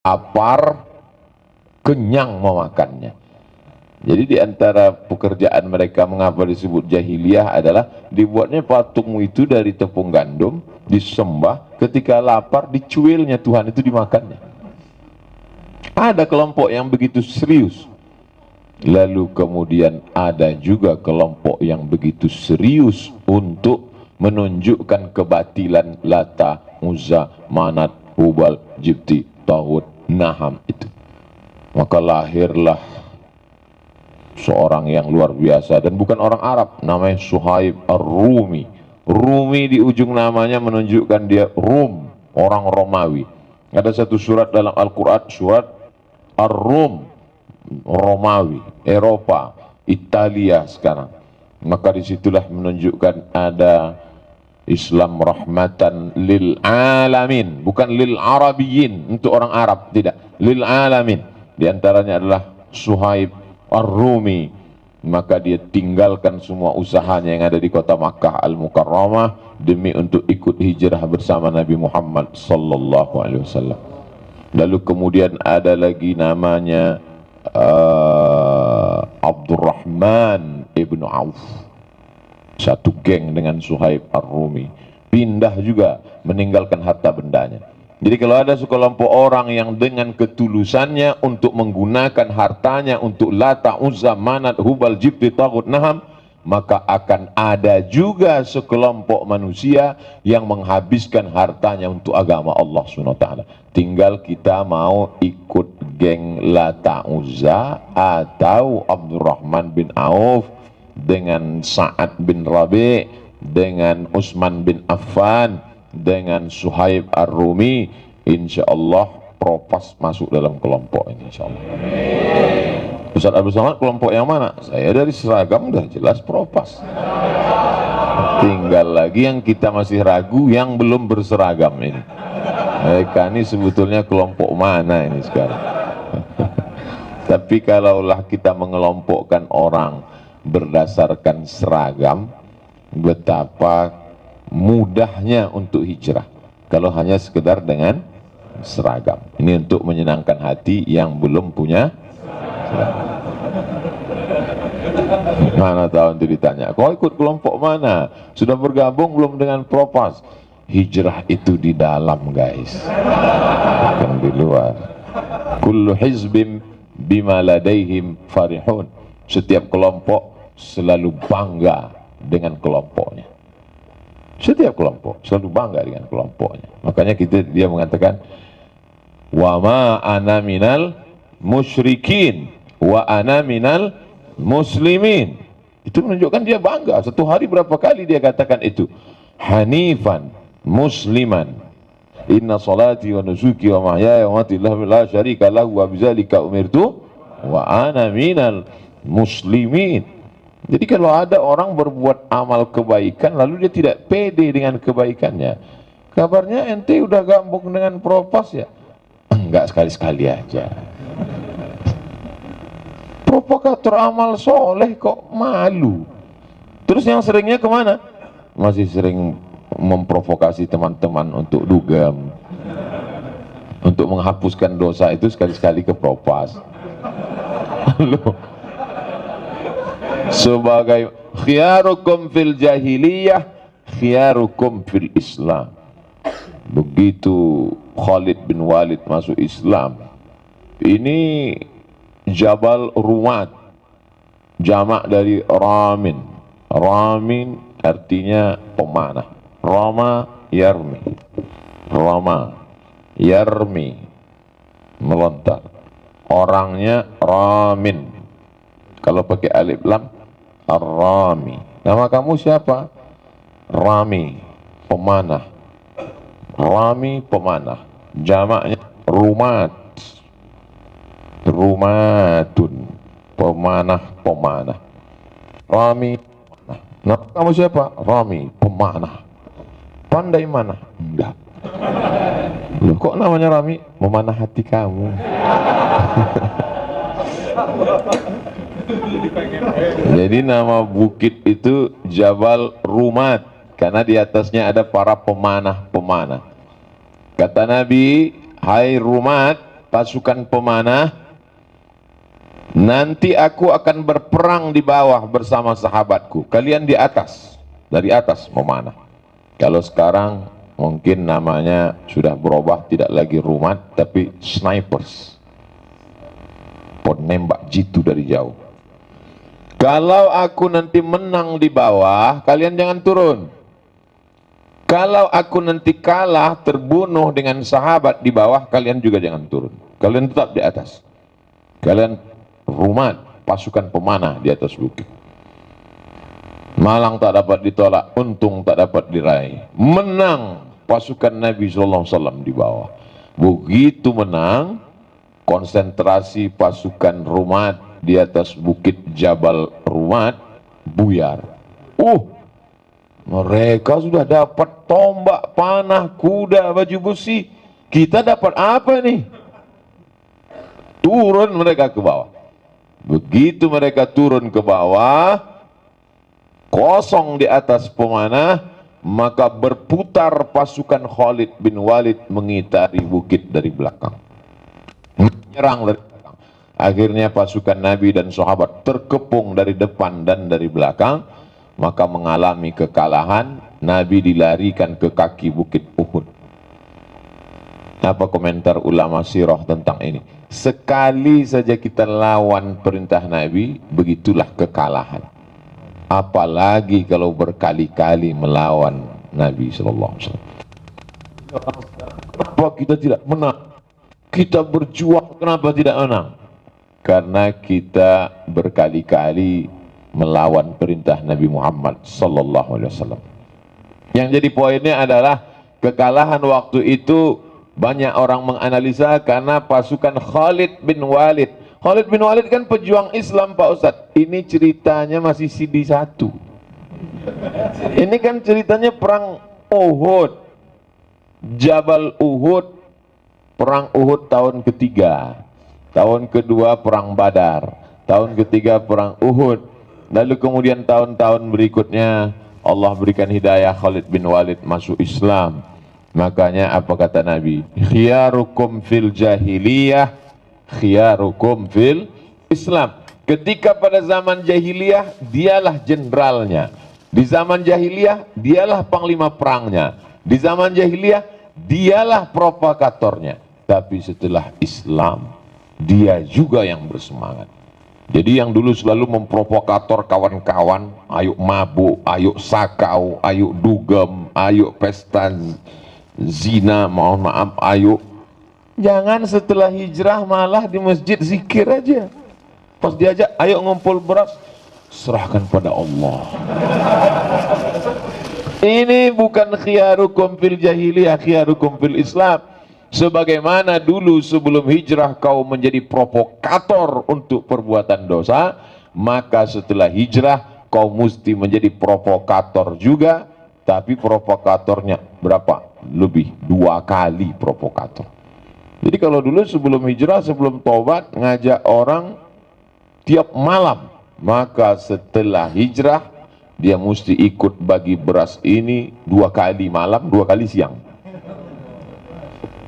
lapar, kenyang memakannya. Jadi di antara pekerjaan mereka mengapa disebut jahiliyah adalah dibuatnya patung itu dari tepung gandum, disembah, ketika lapar dicuilnya Tuhan itu dimakannya. Ada kelompok yang begitu serius. Lalu kemudian ada juga kelompok yang begitu serius untuk menunjukkan kebatilan Lata, Uzza, Manat, Hubal, Jibti, Taghut, Naham itu. Maka lahirlah seorang yang luar biasa dan bukan orang Arab, namanya Suhaib Ar-Rumi. Rumi di ujung namanya menunjukkan dia Rum, orang Romawi. Ada satu surat dalam Al-Quran, surat Ar-Rum, Romawi, Eropa, Italia sekarang. Maka disitulah menunjukkan ada Islam rahmatan lil alamin, bukan lil arabiyin, untuk orang Arab, tidak, lil alamin. Di antaranya adalah Suhaib Ar-Rumi. Maka dia tinggalkan semua usahanya yang ada di kota Makkah Al-Mukarramah demi untuk ikut hijrah bersama Nabi Muhammad sallallahu alaihi wasallam. Lalu kemudian ada lagi namanya Abdurrahman ibnu Auf, satu geng dengan Suhaib Ar-Rumi, pindah juga meninggalkan harta bendanya. Jadi kalau ada sekelompok orang yang dengan ketulusannya untuk menggunakan hartanya untuk Lata, Uzza, Manat, Hubal, Jibti, Taghut, Naham, maka akan ada juga sekelompok manusia yang menghabiskan hartanya untuk agama Allah SWT. Tinggal kita mau ikut geng Lata, Uzza atau Abdurrahman bin Auf dengan Sa'ad bin Rabi', dengan Utsman bin Affan, dengan Suhaib Ar-Rumi. Insya Allah Propas masuk dalam kelompok ini, insya Allah. Ustaz Abdul Somad kelompok yang mana? Saya dari seragam udah jelas Propas. Tinggal lagi yang kita masih ragu, yang belum berseragam ini. Mereka ini sebetulnya kelompok mana ini sekarang? Tapi kalaulah kita mengelompokkan orang berdasarkan seragam, betapa mudahnya untuk hijrah kalau hanya sekedar dengan seragam. Ini untuk menyenangkan hati yang belum punya seragam. Mana tahu nanti ditanya, kau ikut kelompok mana? Sudah bergabung belum dengan Propas? Hijrah itu di dalam, guys, bukan di luar. Kullu hizbim bima ladaihim farihun. Setiap kelompok selalu bangga dengan kelompoknya. Setiap kelompok selalu bangga dengan kelompoknya. Makanya dia mengatakan, wa ma ana minal musyrikin wa ana minal muslimin. Itu menunjukkan dia bangga. Satu hari berapa kali dia katakan itu. Hanifan musliman, inna salati wa nusuki wa mahyaya wa mamati lillahi la syarika lahu wa bidzalika umirtu wa ana minal muslimin. Jadi kalau ada orang berbuat amal kebaikan lalu dia tidak pede dengan kebaikannya, kabarnya ente udah gabung dengan Propas ya? Enggak, sekali-sekali aja. Propagator amal soleh kok malu. Terus yang seringnya kemana? Masih sering memprovokasi teman-teman untuk dugem, untuk menghapuskan dosa itu sekali-sekali ke Propas. Loh, sebagai khiyarukum fil jahiliyah khiyarukum fil Islam. Begitu Khalid bin Walid masuk Islam, ini Jabal Rumat, jamak dari Ramin. Ramin artinya pemanah. Rama yarmi, Rama yarmi, melontar. Orangnya Ramin. Kalau pakai alif lam, Ar-Rami. Nama kamu siapa? Rami, pemanah. Rami, pemanah. Jamaknya Rumat, Rumatun, pemanah-pemanah. Rami, pemanah. Nama kamu siapa? Rami, pemanah. Pandai mana? Enggak. Loh, kok namanya Rami? Memanah hati kamu. Jadi nama bukit itu Jabal Rumat, karena di atasnya ada para pemanah-pemanah. Kata Nabi, hai Rumat, pasukan pemanah, nanti aku akan berperang di bawah bersama sahabatku, kalian di atas, dari atas memanah. Kalau sekarang mungkin namanya sudah berubah, tidak lagi rumat tapi snipers, penembak jitu dari jauh. Kalau aku nanti menang di bawah, kalian jangan turun. Kalau aku nanti kalah, terbunuh dengan sahabat di bawah, kalian juga jangan turun. Kalian tetap di atas. Kalian rumat, pasukan pemanah di atas bukit. Malang tak dapat ditolak, untung tak dapat diraih. Menang pasukan Nabi SAW di bawah. Begitu menang, konsentrasi pasukan Rumat di atas bukit Jabal Rumat buyar. Mereka sudah dapat tombak, panah, kuda, baju besi. Kita dapat apa nih? Turun mereka ke bawah. Begitu mereka turun ke bawah, kosong di atas pemanah, maka berputar pasukan Khalid bin Walid mengitari bukit dari belakang. Menyerang dari belakang. Akhirnya pasukan Nabi dan sahabat terkepung dari depan dan dari belakang, maka mengalami kekalahan. Nabi dilarikan ke kaki bukit Uhud. Apa komentar ulama sirah tentang ini? Sekali saja kita lawan perintah Nabi, begitulah kekalahan. Apalagi kalau berkali-kali melawan Nabi SAW. Kenapa kita tidak menang? Kita berjuang, kenapa tidak menang? Karena kita berkali-kali melawan perintah Nabi Muhammad SAW. Yang jadi poinnya adalah kekalahan waktu itu banyak orang menganalisa karena pasukan Khalid bin Walid. Khalid bin Walid kan pejuang Islam Pak Ustadz. Ini ceritanya masih CD 1. Ini kan ceritanya perang Uhud, Jabal Uhud, perang Uhud tahun ketiga. Tahun kedua perang Badar, tahun ketiga perang Uhud. Lalu kemudian tahun-tahun berikutnya Allah berikan hidayah, Khalid bin Walid masuk Islam. Makanya apa kata Nabi? Khiyarukum fil jahiliyah, khiyarukum fil Islam. Ketika pada zaman jahiliyah, dialah jenderalnya. Di zaman jahiliyah, dialah panglima perangnya. Di zaman jahiliyah, dialah provokatornya. Tapi setelah Islam, dia juga yang bersemangat. Jadi yang dulu selalu memprovokator kawan-kawan, ayo mabuk, ayo sakau, ayo dugem, ayo pesta zina, mohon maaf, ayo. Jangan setelah hijrah malah di masjid zikir aja. Pas diajak, ayo ngumpul beras, serahkan pada Allah. Ini bukan khiyarukum fil jahiliyah, khiyarukum fil Islam. Sebagaimana dulu sebelum hijrah kau menjadi provokator untuk perbuatan dosa, maka setelah hijrah kau mesti menjadi provokator juga, tapi provokatornya berapa? Lebih 2 kali provokator. Jadi kalau dulu sebelum hijrah, sebelum tobat ngajak orang tiap malam, maka setelah hijrah dia mesti ikut bagi beras ini 2 kali malam, 2 kali siang.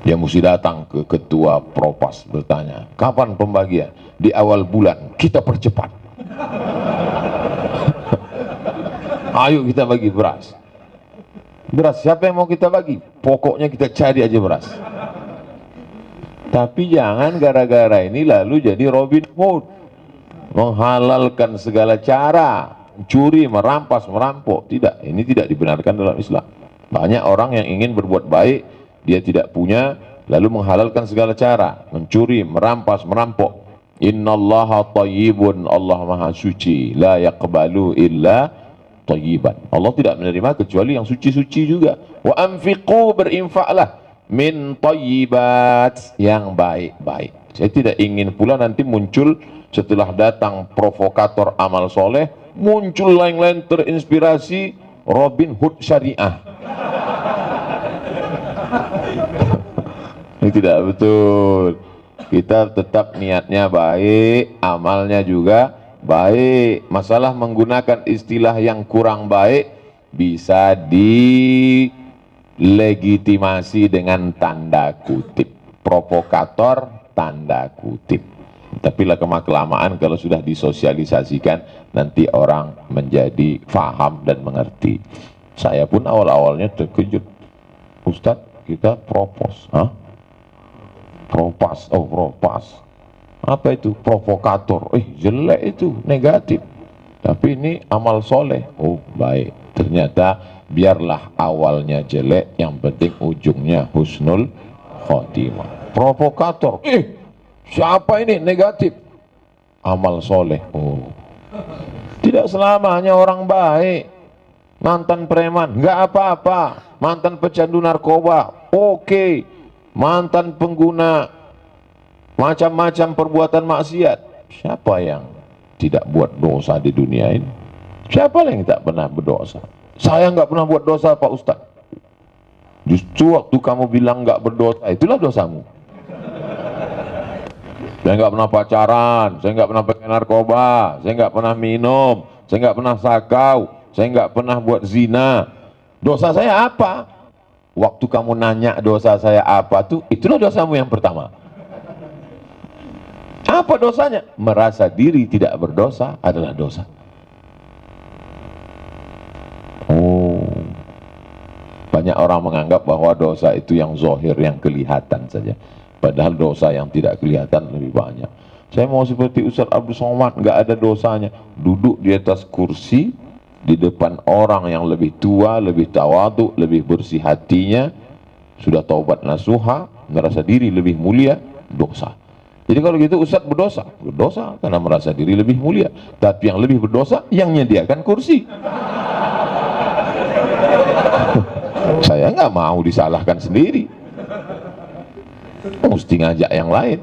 Dia mesti datang ke ketua propas bertanya, kapan pembagian? Di awal bulan, kita percepat. Ayo kita bagi beras. Beras siapa yang mau kita bagi? Pokoknya kita cari aja beras. Tapi jangan gara-gara ini lalu jadi Robin Hood, menghalalkan segala cara, mencuri, merampas, merampok. Tidak, ini tidak dibenarkan dalam Islam. Banyak orang yang ingin berbuat baik, dia tidak punya, lalu menghalalkan segala cara, mencuri, merampas, merampok. Innallaha thayyibun, Allah maha suci, la yaqbalu illa thayyiban. Allah tidak menerima kecuali yang suci-suci juga. Wa anfiqu, berinfaklah, min thayyibat, yang baik-baik. Saya tidak ingin pula nanti muncul setelah datang provokator amal soleh, muncul lain-lain terinspirasi Robin Hood syariah. Ini tidak betul. Kita tetap niatnya baik, amalnya juga baik. Masalah menggunakan istilah yang kurang baik bisa dilegitimasi dengan tanda kutip. Provokator tanda kutip. Tapi lah kelamaan kalau sudah disosialisasikan nanti orang menjadi faham dan mengerti. Saya pun awal-awalnya terkejut. Ustadz, kita propos. Hah? Propas, oh propas. Apa itu? Provokator. Jelek itu, negatif. Tapi ini amal soleh. Oh baik. Ternyata biarlah awalnya jelek, yang penting ujungnya husnul khotimah. Provokator. Siapa ini? Negatif. Amal soleh. Oh. Tidak selamanya orang baik. Mantan preman, nggak apa-apa. Mantan pecandu narkoba, oke. Mantan pengguna macam-macam perbuatan maksiat. Siapa yang tidak buat dosa di dunia ini? Siapa yang tak pernah berdosa? Saya nggak pernah buat dosa, Pak Ustadz. Justru waktu kamu bilang nggak berdosa, itulah dosamu. Saya nggak pernah pacaran, saya nggak pernah pakai narkoba, saya nggak pernah minum, saya nggak pernah sakau, saya nggak pernah buat zina. Dosa saya apa? Waktu kamu nanya dosa saya apa tuh, itulah dosamu yang pertama. Apa dosanya? Merasa diri tidak berdosa adalah dosa. Oh, banyak orang menganggap bahwa dosa itu yang zohir, yang kelihatan saja. Padahal dosa yang tidak kelihatan lebih banyak. Saya mau seperti Ustaz Abdul Somad, nggak ada dosanya. Duduk di atas kursi, di depan orang yang lebih tua, lebih tawadhu, lebih bersih hatinya, sudah taubat nasuha, merasa diri lebih mulia, dosa. Jadi kalau gitu Ustaz berdosa? Berdosa karena merasa diri lebih mulia. Tapi yang lebih berdosa, yang menyediakan kursi. Saya nggak mau disalahkan sendiri. Mesti ngajak yang lain.